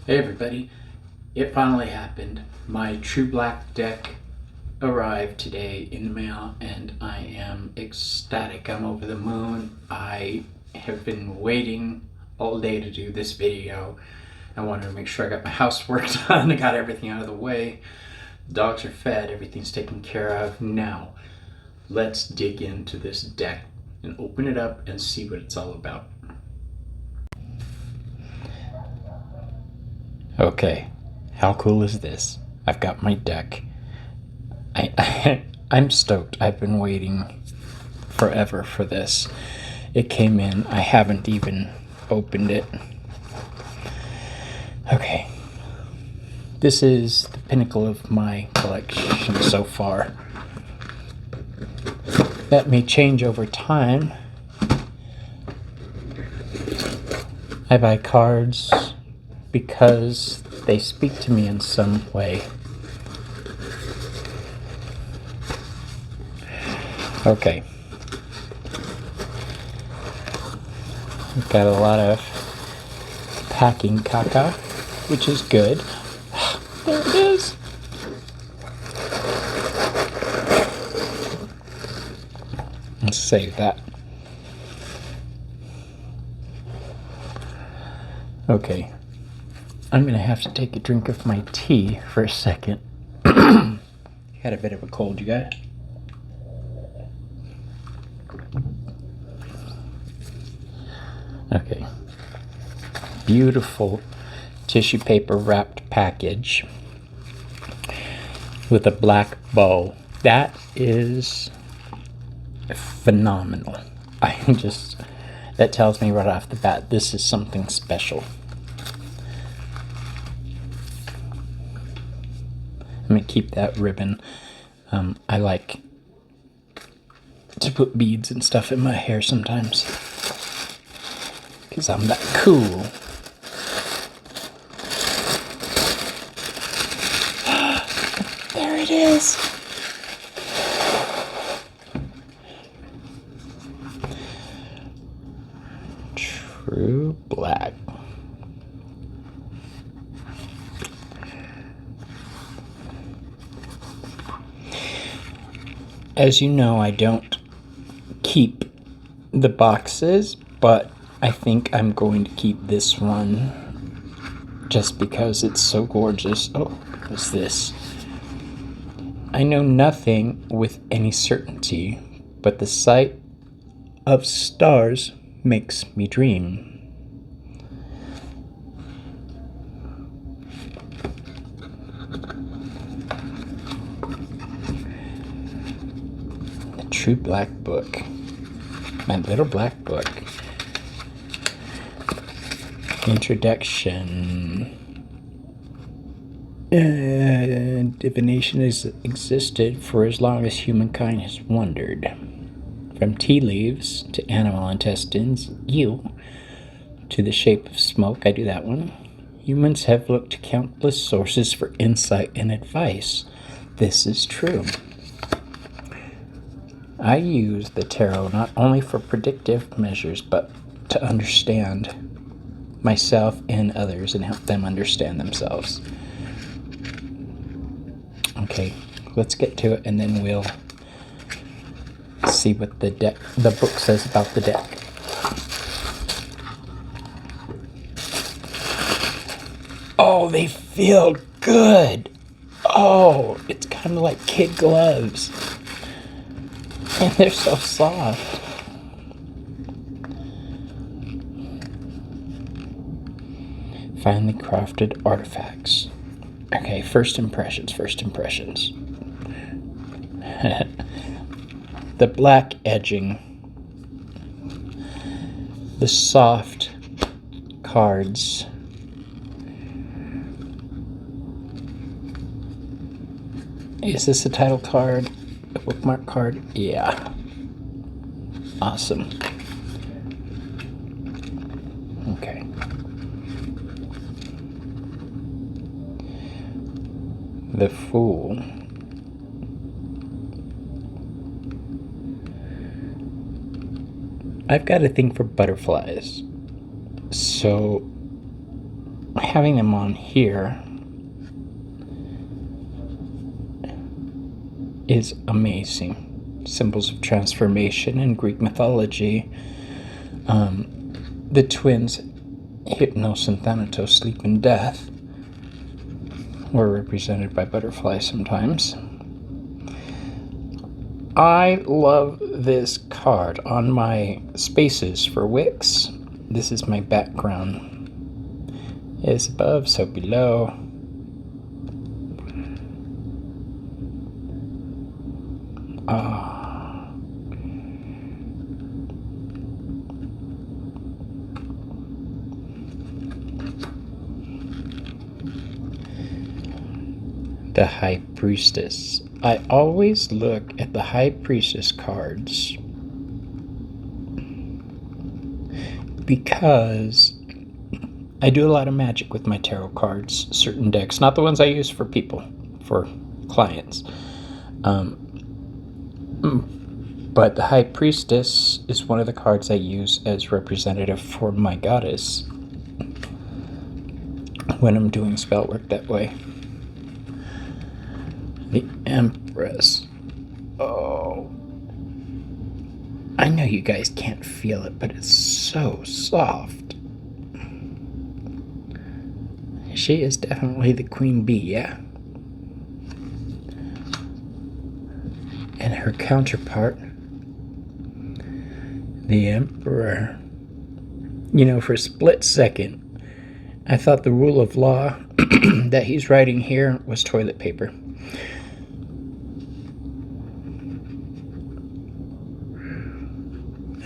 Hey everybody, it finally happened. My True Black deck arrived today in the mail and I am ecstatic. I'm over the moon. I have been waiting all day to do this video. I wanted to make sure I got my housework done, I got everything out of the way. The dogs are fed, everything's taken care of. Now, let's dig into this deck and open it up and see what it's all about. Okay, how cool is this? I've got my deck. I'm stoked. I've been waiting forever for this. It came in. I haven't even opened it. Okay. This is the pinnacle of my collection so far. That may change over time. I buy cards because they speak to me in some way. Okay. We've got a lot of packing caca, which is good. There it is. Let's save that. Okay. I'm going to have to take a drink of my tea for a second. Had a bit of a cold, you guys. Okay. Beautiful tissue paper wrapped package with a black bow. That is phenomenal. That tells me right off the bat, this is something special. I'm going to keep that ribbon. I like to put beads and stuff in my hair sometimes, because I'm that cool. There it is. True Black. As you know, I don't keep the boxes, but I think I'm going to keep this one just because it's so gorgeous. Oh, what's this? I know nothing with any certainty, but the sight of stars makes me dream. The True Black book. My little black book. Introduction. Divination has existed for as long as humankind has wondered. From tea leaves to animal intestines, to the shape of smoke, I do that one. Humans have looked to countless sources for insight and advice. This is true. I use the tarot not only for predictive measures, but to understand myself and others and help them understand themselves. Okay, let's get to it and then we'll see what the book says about the deck. Oh, they feel good. Oh, it's kind of like kid gloves. And they're so soft. Finely crafted artifacts. Okay, first impressions. The black edging. The soft cards. Is this a title card? A bookmark card? Yeah. Awesome. Okay. The Fool. I've got a thing for butterflies. So having them on here is amazing. Symbols of transformation in Greek mythology. The twins Hypnos and Thanatos, sleep and death, were represented by butterflies sometimes. I love this card on my spaces for Wix. This is my background. It's above, so below. The High Priestess. I always look at the High Priestess cards because I do a lot of magic with my tarot cards, certain decks, not the ones I use for people, for clients. But the High Priestess is one of the cards I use as representative for my goddess when I'm doing spell work that way. The Empress. Oh, I know you guys can't feel it, but it's so soft. She is definitely the queen bee, yeah? And her counterpart, the Emperor. You know, for a split second, I thought the rule of law that he's writing here was toilet paper.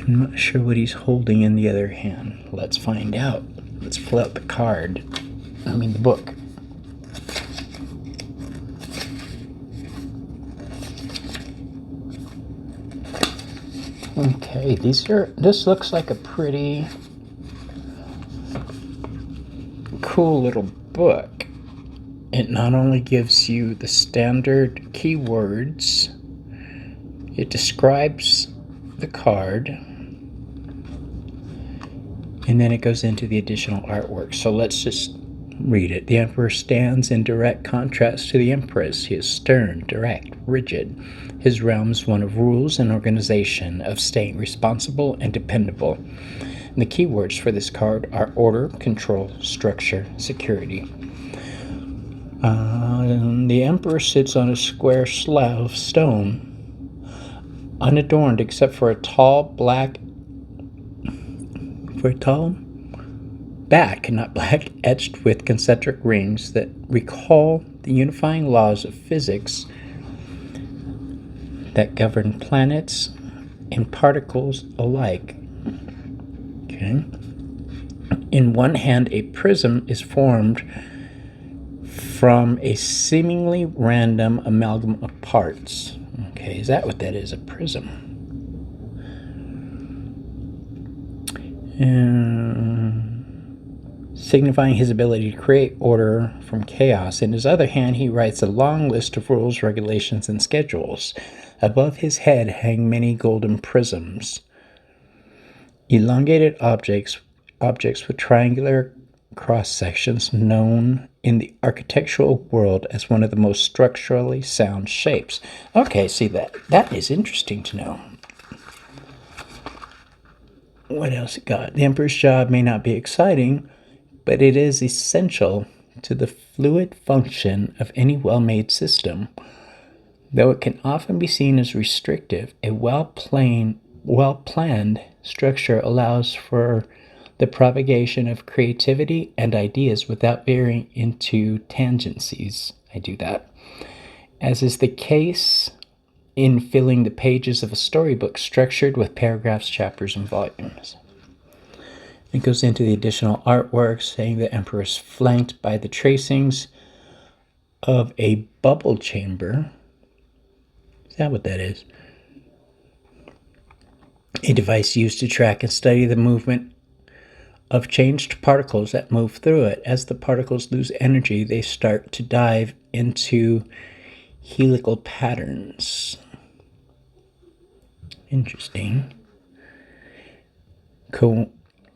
I'm not sure what he's holding in the other hand. Let's find out. Let's pull out the card. The book. Okay, this looks like a pretty cool little book. It not only gives you the standard keywords, it describes the card, and then it goes into the additional artwork. So let's just read it. The Emperor stands in direct contrast to the Empress. He is stern, direct, rigid. His realm is one of rules and organization, of staying responsible and dependable. And the keywords for this card are order, control, structure, security. The Emperor sits on a square slab of stone, unadorned except for a tall back, not black, etched with concentric rings that recall the unifying laws of physics that govern planets and particles alike. Okay. In one hand, a prism is formed from a seemingly random amalgam of parts. Okay, is that what that is, a prism? Signifying his ability to create order from chaos. In his other hand, he writes a long list of rules, regulations, and schedules. Above his head hang many golden prisms. Elongated objects with triangular cross-sections, known in the architectural world as one of the most structurally sound shapes. Okay, see, that is interesting to know. What else it got? The Emperor's job may not be exciting, but it is essential to the fluid function of any well-made system. Though it can often be seen as restrictive, a well-planned structure allows for the propagation of creativity and ideas without veering into tangencies. I do that. As is the case in filling the pages of a storybook structured with paragraphs, chapters, and volumes. It goes into the additional artwork, saying the Emperor is flanked by the tracings of a bubble chamber. Is that what that is? A device used to track and study the movement of changed particles that move through it. As the particles lose energy, they start to dive into helical patterns. Interesting.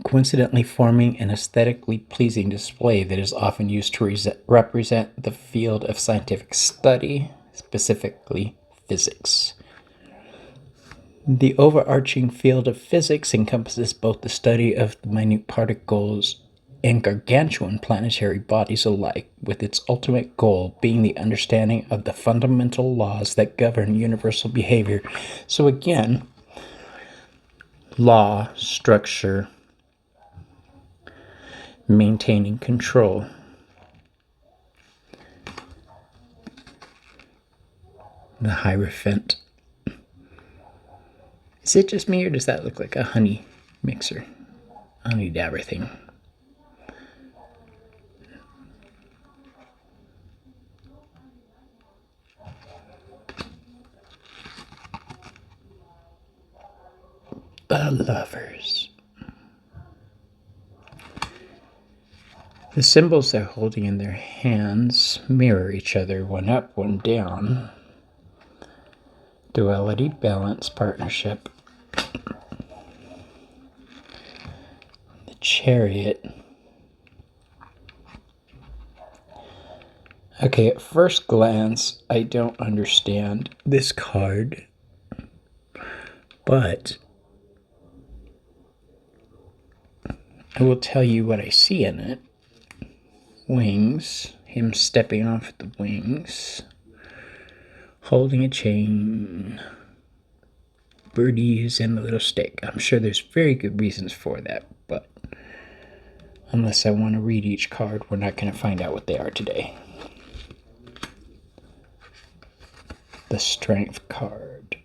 coincidentally forming an aesthetically pleasing display that is often used to represent the field of scientific study, specifically physics. The overarching field of physics encompasses both the study of the minute particles and gargantuan planetary bodies alike, with its ultimate goal being the understanding of the fundamental laws that govern universal behavior. So again, law, structure, maintaining control. The Hierophant. Is it just me, or does that look like a honey mixer? Honey dabber thing. The Lovers. The symbols they're holding in their hands mirror each other, one up, one down. Duality, balance, partnership. The Chariot. Okay, at first glance, I don't understand this card, but I will tell you what I see in it. Wings, him stepping off the wings, holding a chain, birdies, and a little stick. I'm sure there's very good reasons for that, but unless I want to read each card, we're not going to find out what they are today. The Strength card.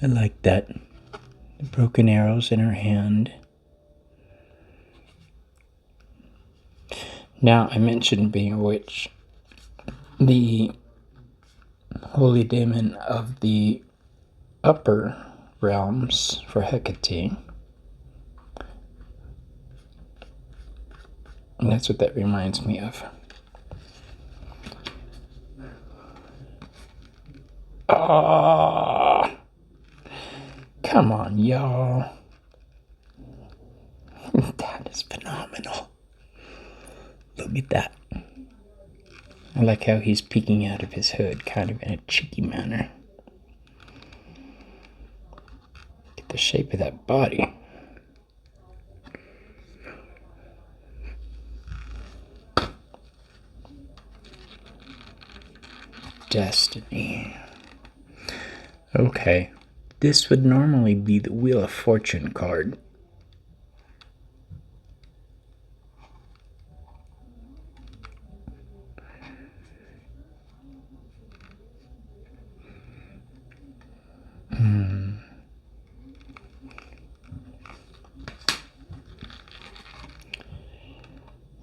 I like that. The broken arrows in her hand. Now, I mentioned being a witch. The holy daemon of the upper realms for Hecate. And that's what that reminds me of. Ah, come on, y'all. That is phenomenal. Look at that. I like how he's peeking out of his hood, kind of in a cheeky manner. Look at the shape of that body. Destiny. Okay. This would normally be the Wheel of Fortune card.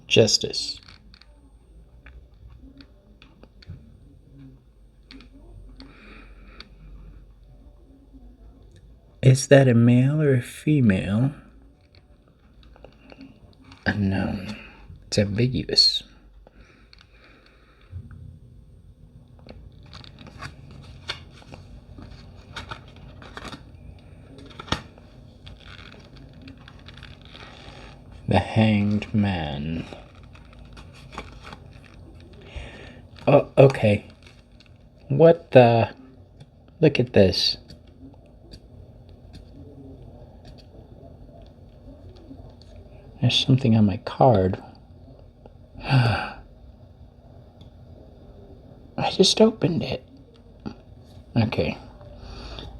Justice. Is that a male or a female? Unknown. It's ambiguous. The Hanged Man. Oh, okay. What the? Look at this. There's something on my card. I just opened it. Okay.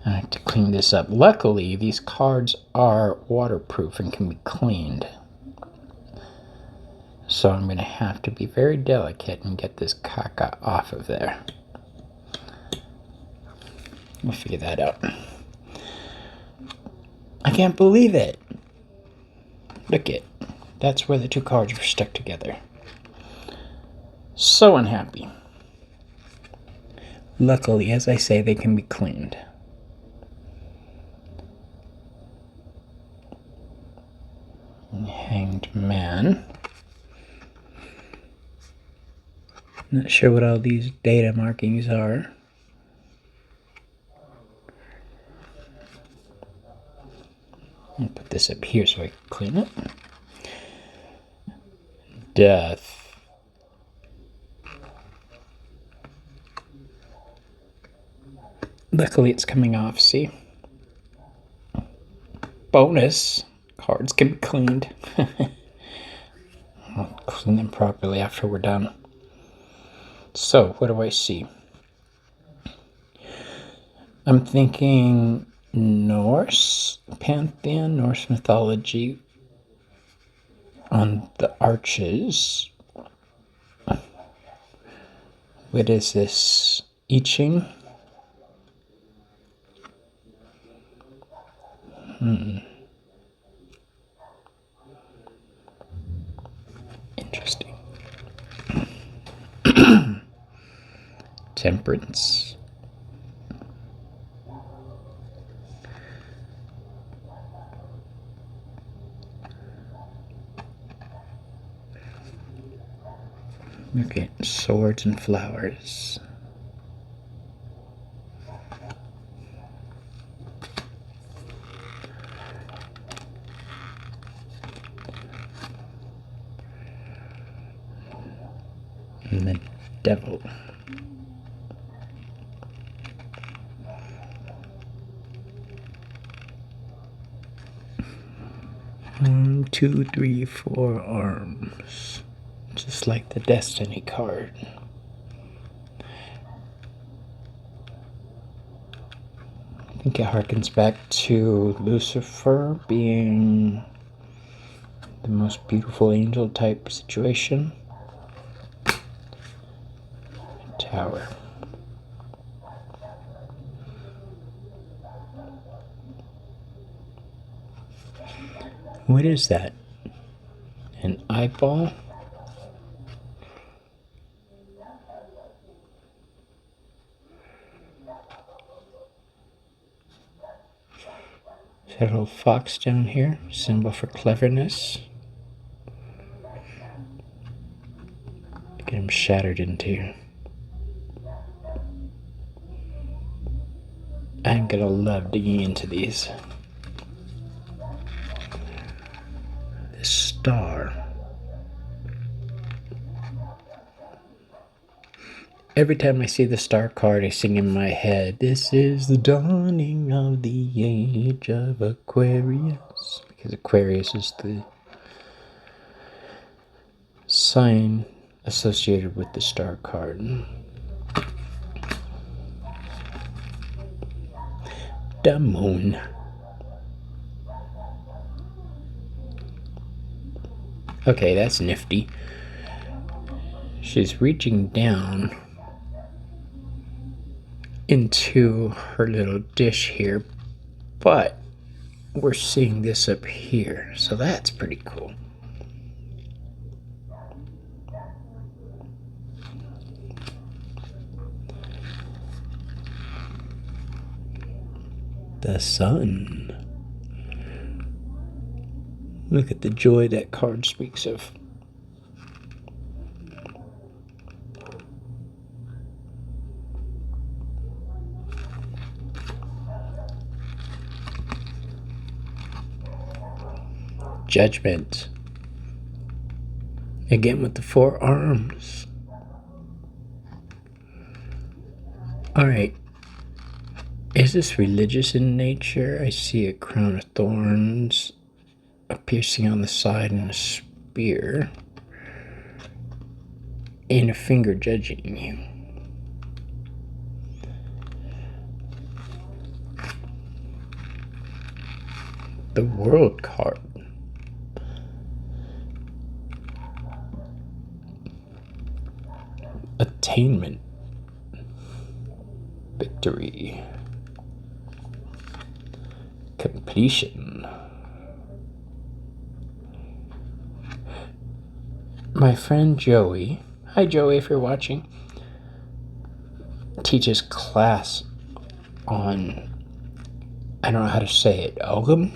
I have to clean this up. Luckily, these cards are waterproof and can be cleaned. So I'm going to have to be very delicate and get this caca off of there. We'll figure that out. I can't believe it. Look it. That's where the two cards were stuck together. So unhappy. Luckily, as I say, they can be cleaned. Hanged Man. Not sure what all these data markings are. I'll put this up here so I can clean it. Death. Luckily it's coming off, see? Bonus. Cards can be cleaned. I'll clean them properly after we're done. So, what do I see? I'm thinking Norse pantheon, Norse mythology on the arches. What is this? I Ching? Interesting. Temperance. Okay, swords and flowers. And the devil. One, two, three, 4 arms. Just like the Destiny card. I think it harkens back to Lucifer being the most beautiful angel type situation. Tower. What is that? An eyeball? Is that a little fox down here? Symbol for cleverness. Get him shattered into. I'm gonna love digging into these. This star. Every time I see the star card, I sing in my head, "This is the dawning of the age of Aquarius." Because Aquarius is the sign associated with the star card. The moon. Okay, that's nifty. She's reaching down into her little dish here, but we're seeing this up here, so that's pretty cool. The sun. Look at the joy that card speaks of. Judgment. Again with the 4 arms. Alright. Is this religious in nature? I see a crown of thorns, a piercing on the side, and a spear. And a finger judging you. The World card. Attainment. Victory. Completion. My friend Joey, hi Joey if you're watching, teaches class on, I don't know how to say it, Ogum,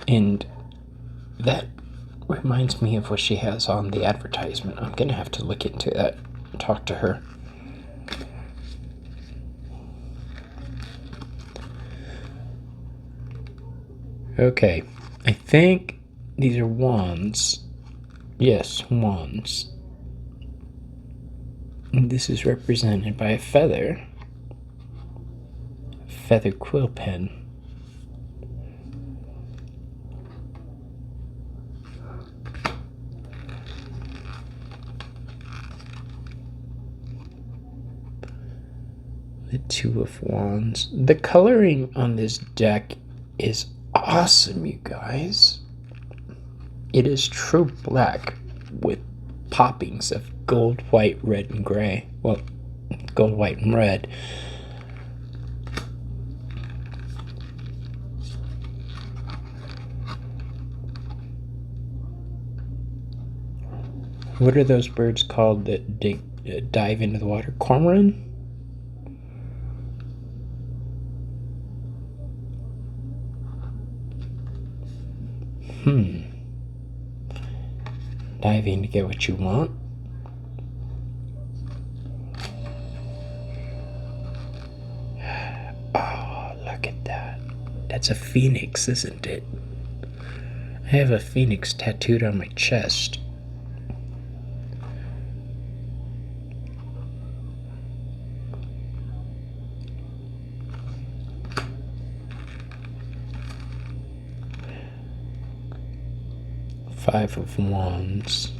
and that reminds me of what she has on the advertisement. I'm gonna have to look into that and talk to her. Okay, I think these are wands. Yes, wands. And this is represented by a feather quill pen. The Two of Wands. The coloring on this deck is awesome, you guys. It is true black with poppings of gold, white, red, and gray. Well, gold, white, and red. What are those birds called that dive into the water? Cormorant? Diving to get what you want. Oh, look at that. That's a phoenix, isn't it? I have a phoenix tattooed on my chest. Five of Wands.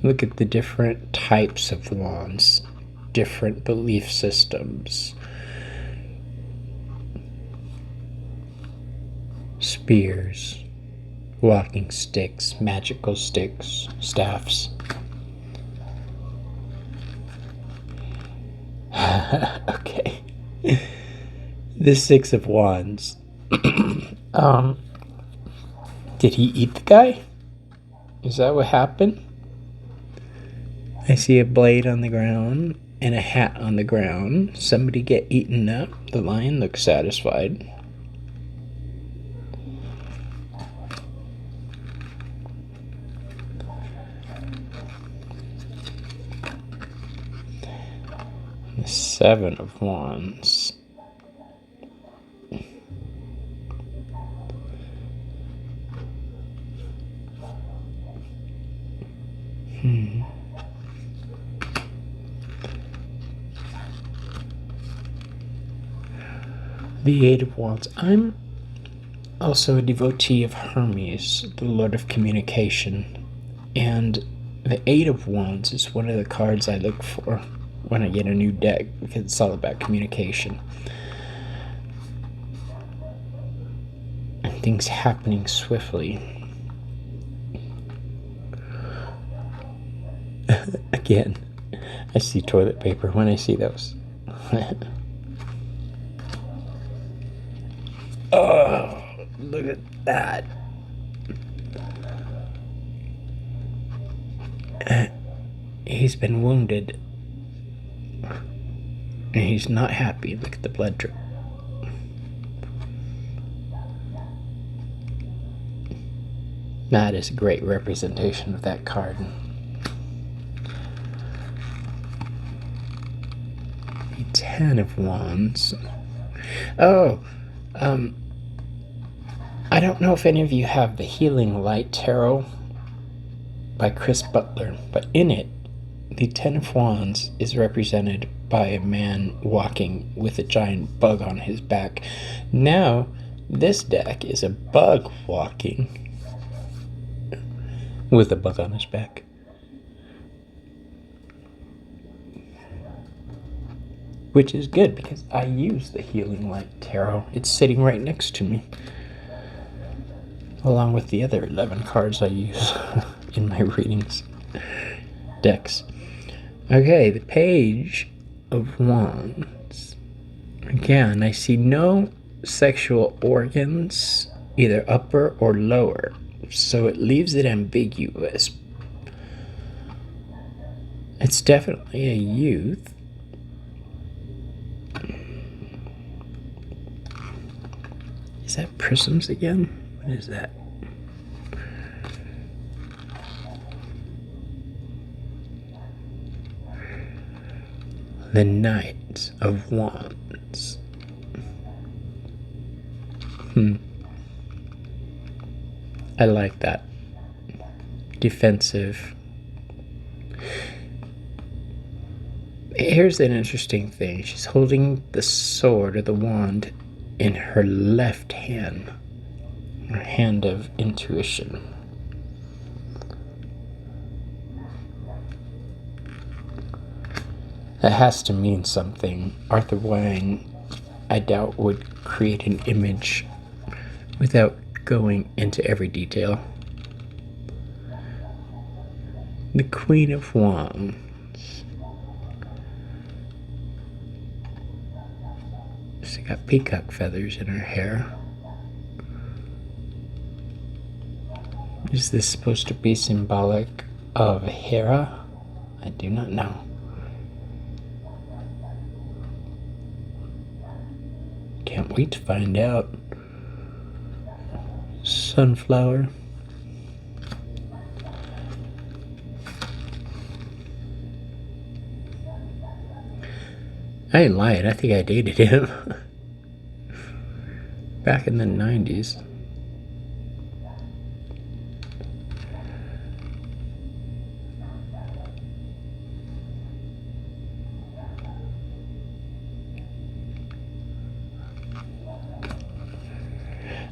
Look at the different types of wands, different belief systems. Spears, walking sticks, magical sticks, staffs. Okay. The Six of Wands. Did he eat the guy? Is that what happened? I see a blade on the ground and a hat on the ground. Somebody get eaten up. The lion looks satisfied. The Seven of Wands. The Eight of Wands. I'm also a devotee of Hermes, the Lord of Communication. And the Eight of Wands is one of the cards I look for when I get a new deck, because it's all about communication. And things happening swiftly. Again, I see toilet paper when I see those. Oh, look at that. He's been wounded. And he's not happy. Look at the blood drip. That is a great representation of that card. The Ten of Wands. Oh, I don't know if any of you have the Healing Light Tarot by Chris Butler, but in it, the Ten of Wands is represented by a man walking with a giant bug on his back. Now, this deck is a bug walking with a bug on his back. Which is good because I use the Healing Light Tarot. It's sitting right next to me, along with the other 11 cards I use in my readings decks. Okay, the Page of Wands. Again, I see no sexual organs, either upper or lower, so it leaves it ambiguous. It's definitely a youth. Is that prisms again? What is that? The Knight of Wands. I like that. Defensive. Here's an interesting thing. She's holding the sword or the wand in her left hand. Her hand of intuition. That has to mean something. Arthur Wang, I doubt, would create an image without going into every detail. The Queen of Wands. She got peacock feathers in her hair. Is this supposed to be symbolic of Hera? I do not know. Can't wait to find out. Sunflower. I ain't lying, I think I dated him. Back in the 90s.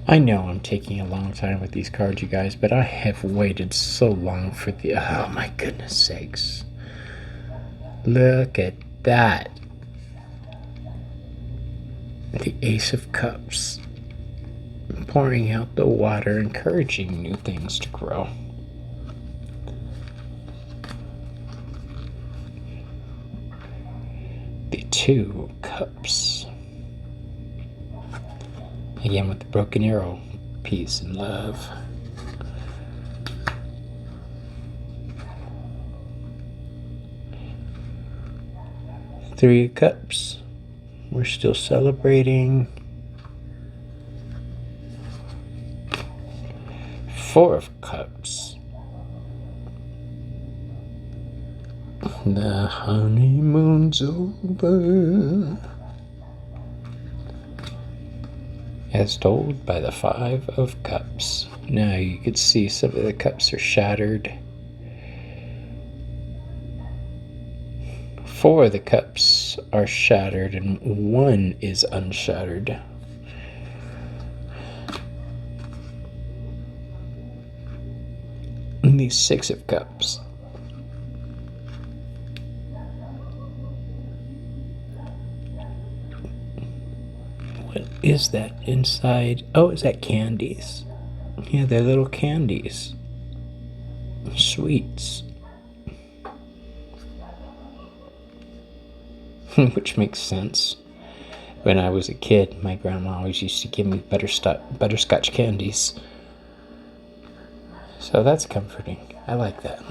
I know I'm taking a long time with these cards, you guys, but I have waited so long for the... Oh, my goodness sakes. Look at that. The Ace of Cups. Pouring out the water, encouraging new things to grow. The Two Cups. Again with the broken arrow. Peace and love. Three of Cups. We're still celebrating. Four of Cups. The honeymoon's over. As told by the Five of Cups. Now you can see some of the cups are shattered. Four of the cups are shattered and one is unshattered. And the Six of Cups. What is that inside? Oh, is that candies? Yeah, they're little candies. Sweets. Which makes sense. When I was a kid, my grandma always used to give me butterscotch candies. So that's comforting. I like that.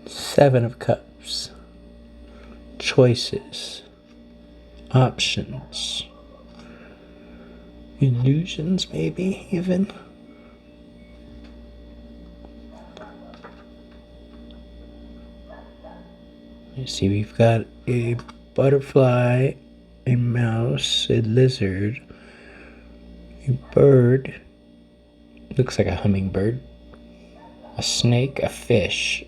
Seven of Cups. Choices. Options. Illusions, maybe, even. You see, we've got a butterfly, a mouse, a lizard, a bird, looks like a hummingbird, a snake, a fish,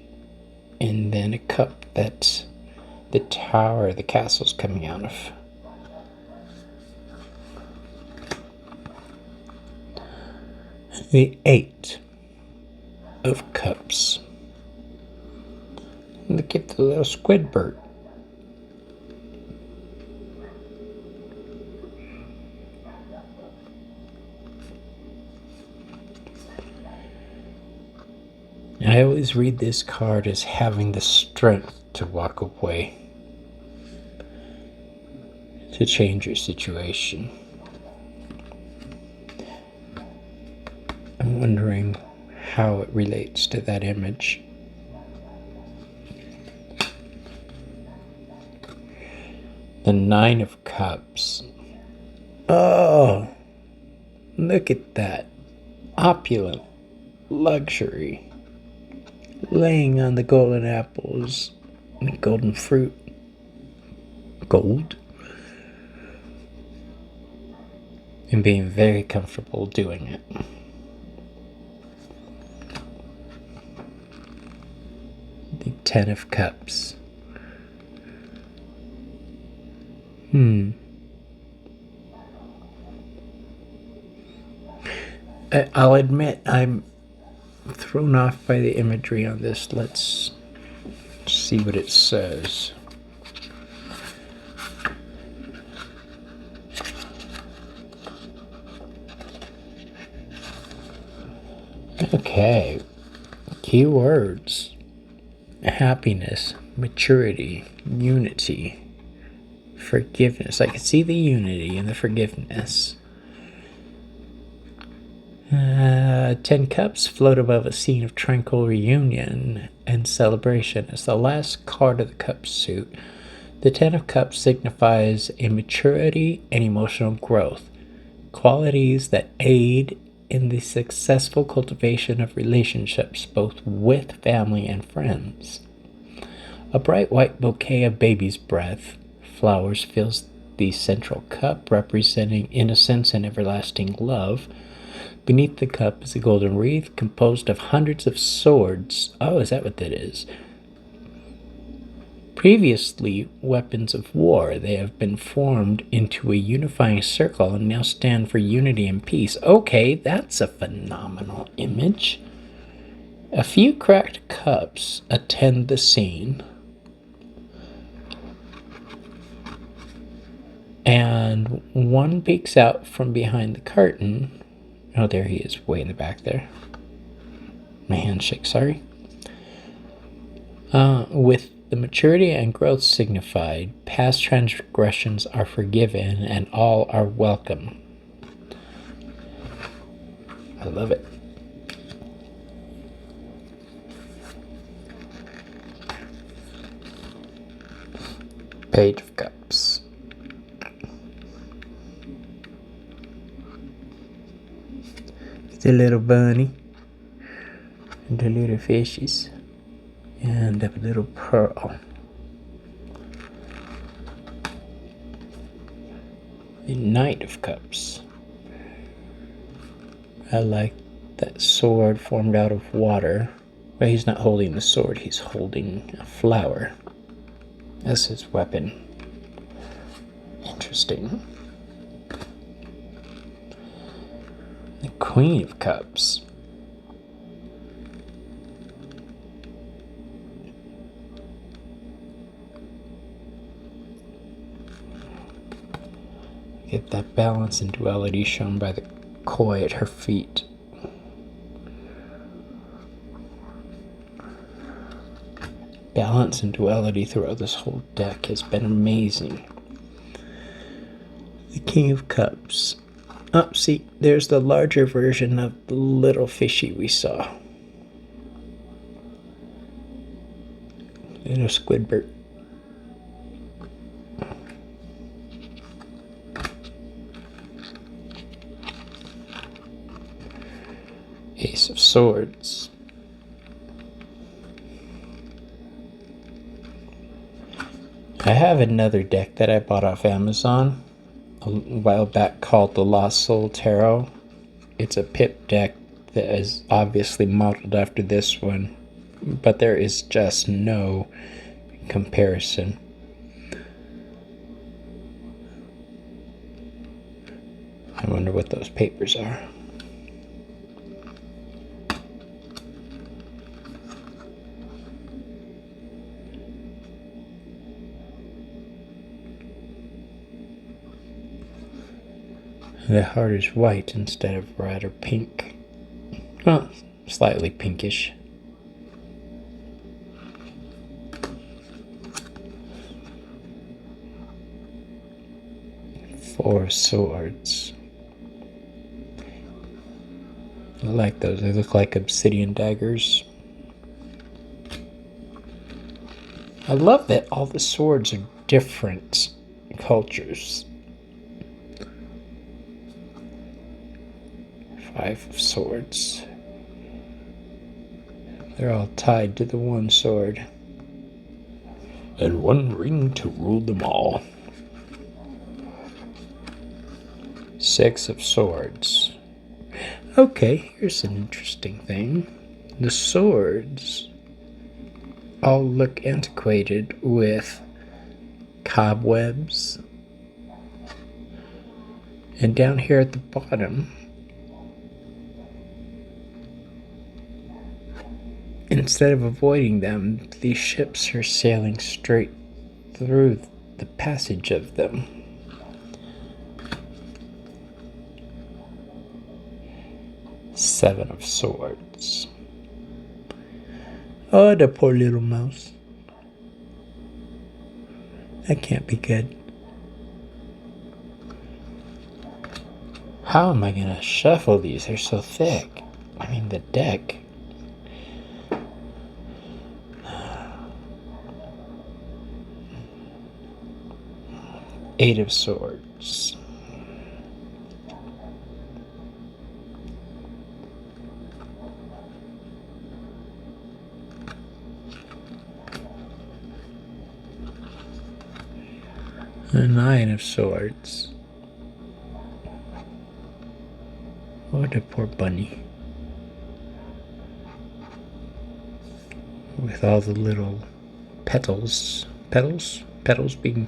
and then a cup that's the tower, the castle's coming out of. The Eight of Cups. Look at the little squid bird. I always read this card as having the strength to walk away, to change your situation. I'm wondering how it relates to that image. The Nine of Cups. Oh, look at that. Opulent luxury. laying on the golden apples and golden fruit. Gold? And being very comfortable doing it. The Ten of Cups. I'll admit I'm thrown off by the imagery on this. Let's see what it says. Okay. Keywords: happiness, maturity, unity, forgiveness. I can see the unity and the forgiveness. 10 Cups float above a scene of tranquil reunion and celebration. As the last card of the Cup suit, the 10 of Cups signifies a maturity and emotional growth, qualities that aid in the successful cultivation of relationships both with family and friends. A bright white bouquet of baby's breath, flowers, fills the central cup, representing innocence and everlasting love. Beneath the cup is a golden wreath composed of hundreds of swords. Oh, is that what that is? Previously weapons of war, they have been formed into a unifying circle and now stand for unity and peace. Okay, that's a phenomenal image. A few cracked cups attend the scene. And one peeks out from behind the curtain. Oh, there he is, way in the back there. My handshake, sorry. With the maturity and growth signified, past transgressions are forgiven and all are welcome. I love it. Page of Cups. The little bunny and the little fishes and a little pearl. The Knight of Cups. I like that sword formed out of water. But he's not holding the sword, he's holding a flower as his weapon. Interesting. The Queen of Cups. Get that balance and duality shown by the koi at her feet. Balance and duality throughout this whole deck has been amazing. The King of Cups. Oh, see, there's the larger version of the little fishy we saw. Little Squidbert. Ace of Swords. I have another deck that I bought off Amazon a while back called the Lost Soul Tarot. It's a pip deck that is obviously modeled after this one, but there is just no comparison. I wonder what those papers are. The heart is white instead of red or pink. Well, slightly pinkish. Four of Swords. I like those. They look like obsidian daggers. I love that all the swords are different cultures. Five of Swords. They're all tied to the one sword. And one ring to rule them all. 6 of swords. Okay, here's an interesting thing. The swords all look antiquated with cobwebs. And down here at the bottom, instead of avoiding them, these ships are sailing straight through the passage of them. Seven of swords. Oh, the poor little mouse. That can't be good. How am I going to shuffle these? They're so thick. I mean, the deck. Eight of swords. A 9 of swords. Oh, the poor bunny. With all the little petals being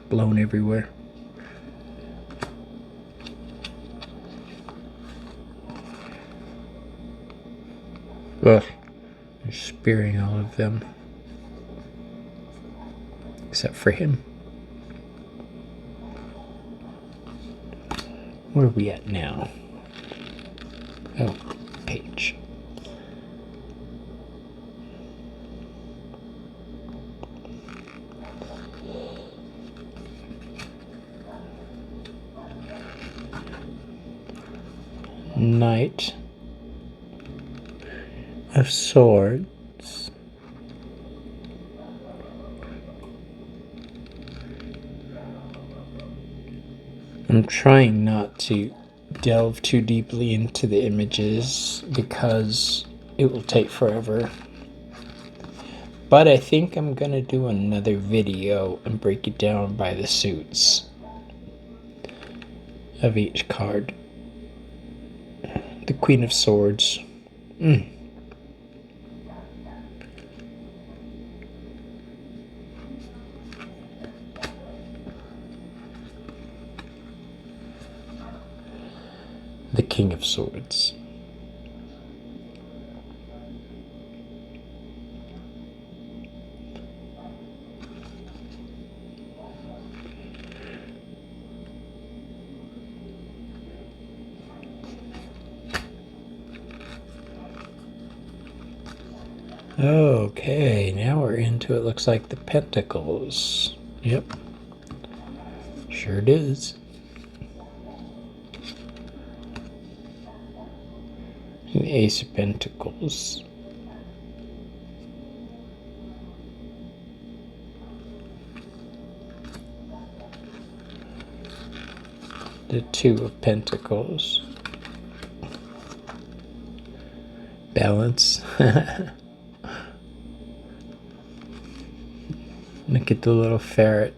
blown everywhere. Ugh, they're spearing all of them. Except for him. Where are we at now? Oh, page. Knight of Swords. I'm trying not to delve too deeply into the images because it will take forever. But I think I'm gonna do another video and break it down by the suits of each card. The Queen of Swords. The King of Swords. Okay, now we're into it. Looks like the Pentacles. Yep. Sure does. An Ace of Pentacles. The Two of Pentacles. Balance. Look at the little ferret.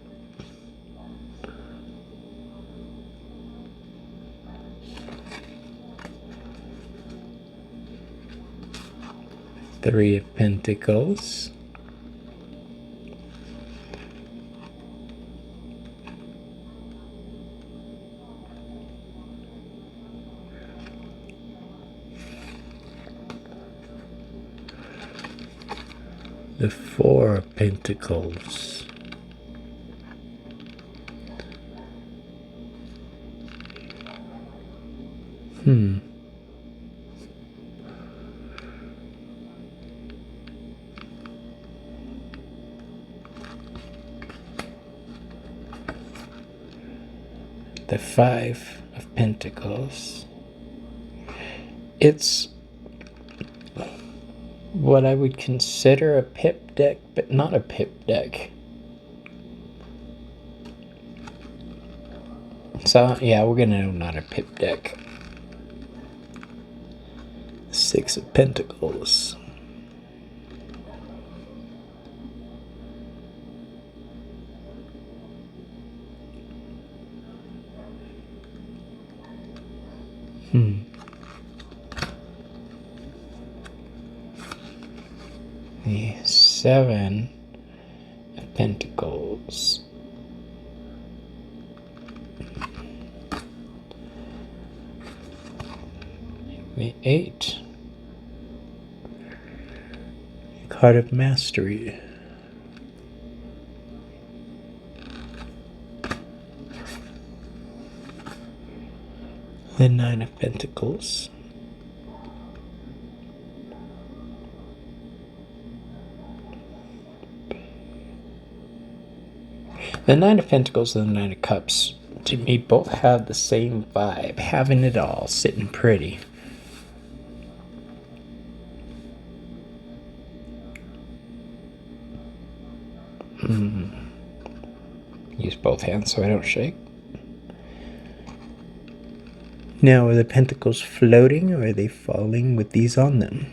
Three of Pentacles. The Four of Pentacles. The Five of Pentacles. It's what I would consider a pip deck, but not a pip deck. So, yeah, we're gonna know not a pip deck. Six of Pentacles. The 7 of Pentacles. The 8. Card of Mastery. The 9 of Pentacles. The 9 of Pentacles and the 9 of Cups, to me, both have the same vibe. Having it all, sitting pretty. Use both hands so I don't shake. Now, are the pentacles floating or are they falling with these on them?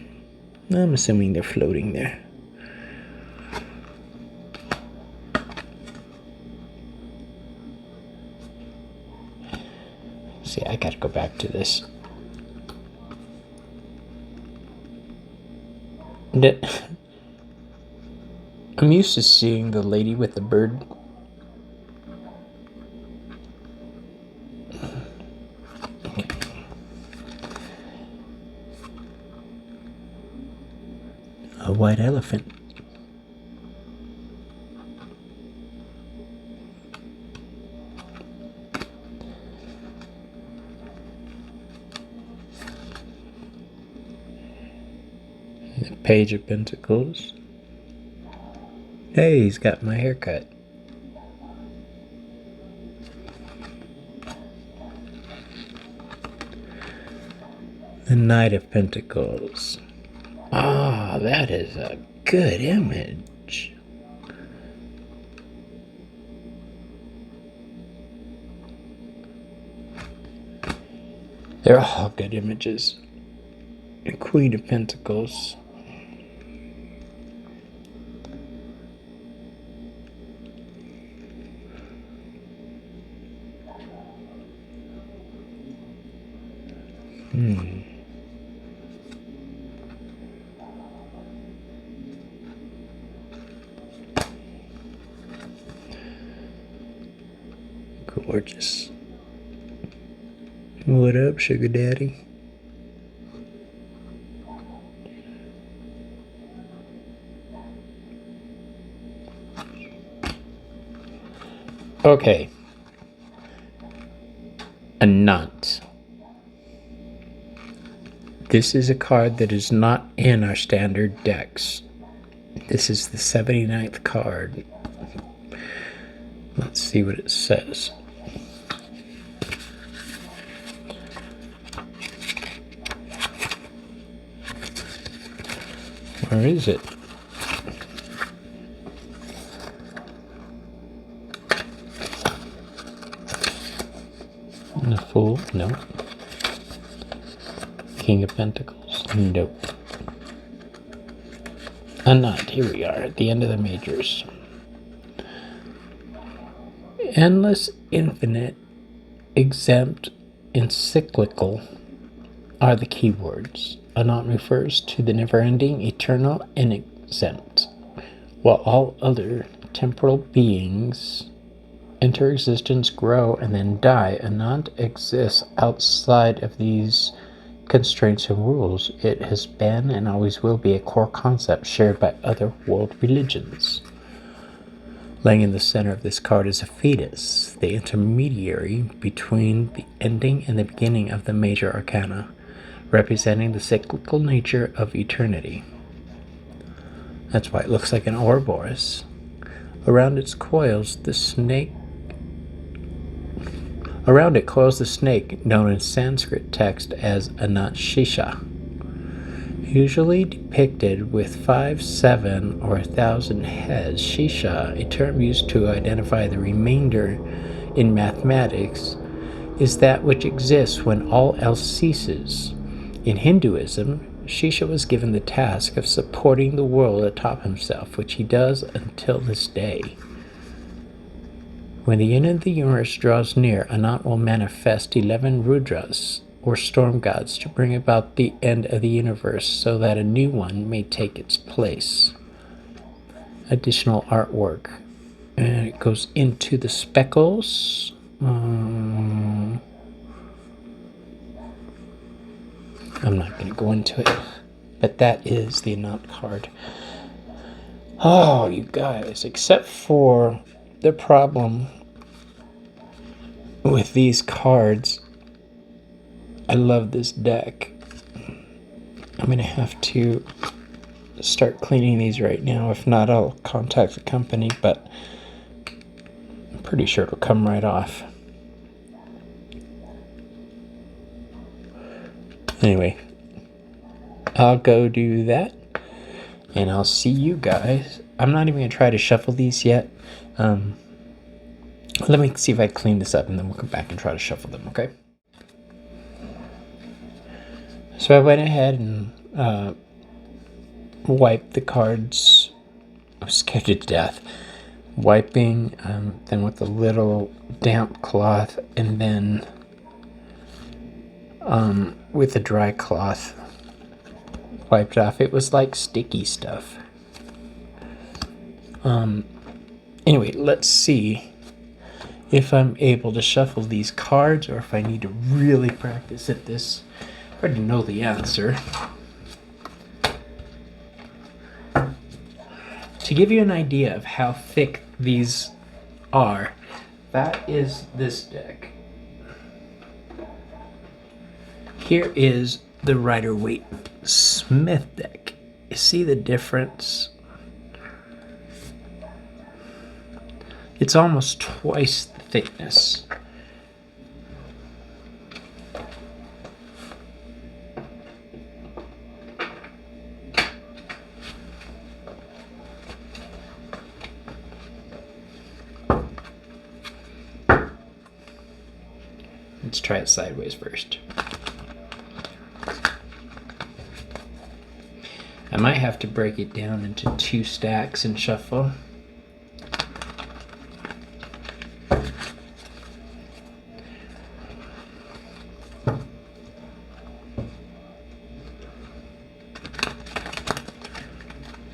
I'm assuming they're floating there. See, I gotta go back to this. I'm used to seeing the lady with the bird. A white elephant. The Page of Pentacles. Hey, he's got my haircut. The Knight of Pentacles. Ah, that is a good image. They're all good images. The Queen of Pentacles. Gorgeous. What up, sugar daddy? Okay. A nut. This is a card that is not in our standard decks. This is the 79th card. Let's see what it says. Where is it? The Fool? No. King of Pentacles? Nope. A nut. Here we are at the end of the majors. Endless, infinite, exempt, encyclical are the keywords. A knot refers to the never-ending, eternal, and exempt. While all other temporal beings enter existence, grow, and then die, a knot exists outside of these constraints and rules. It has been and always will be a core concept shared by other world religions. Laying in the center of this card is a fetus, the intermediary between the ending and the beginning of the Major Arcana, representing the cyclical nature of eternity. That's why it looks like an Ouroboros. Around it coils the snake, known in Sanskrit text as Anatshisha, usually depicted with 5, 7, or 1,000 heads. Shisha, a term used to identify the remainder in mathematics, is that which exists when all else ceases. In Hinduism, Shisha was given the task of supporting the world atop himself, which he does until this day. When the end of the universe draws near, Anant will manifest 11 Rudras, or storm gods to bring about the end of the universe so that a new one may take its place. Additional artwork. And it goes into the speckles. I'm not going to go into it, but that is the amount card. Oh, you guys, except for the problem with these cards, I love this deck. I'm going to have to start cleaning these right now. If not, I'll contact the company, but I'm pretty sure it'll come right off. Anyway, I'll go do that, and I'll see you guys. I'm not even going to try to shuffle these yet. Let me see if I clean this up, and then we'll come back and try to shuffle them, okay? So I went ahead and wiped the cards. I was scared to death. Wiping, then with a little damp cloth, and then with a dry cloth, wiped off. It was like sticky stuff. Anyway, let's see if I'm able to shuffle these cards or if I need to really practice at this. I already know the answer. To give you an idea of how thick these are, that is this deck. Here is the Rider-Waite Smith deck. You see the difference? It's almost twice the thickness. Let's try it sideways first. I might have to break it down into 2 stacks and shuffle.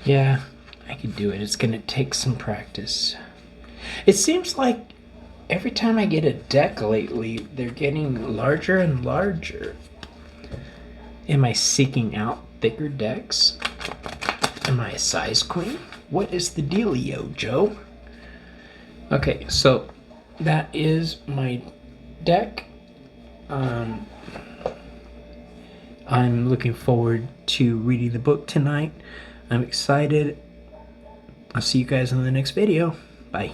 Yeah, I could do it. It's gonna take some practice. It seems like every time I get a deck lately, they're getting larger and larger. Am I seeking out thicker decks? Am I a size queen? What is the dealio, Joe? Okay, so that is my deck. I'm looking forward to reading the book tonight. I'm excited. I'll see you guys in the next video. Bye.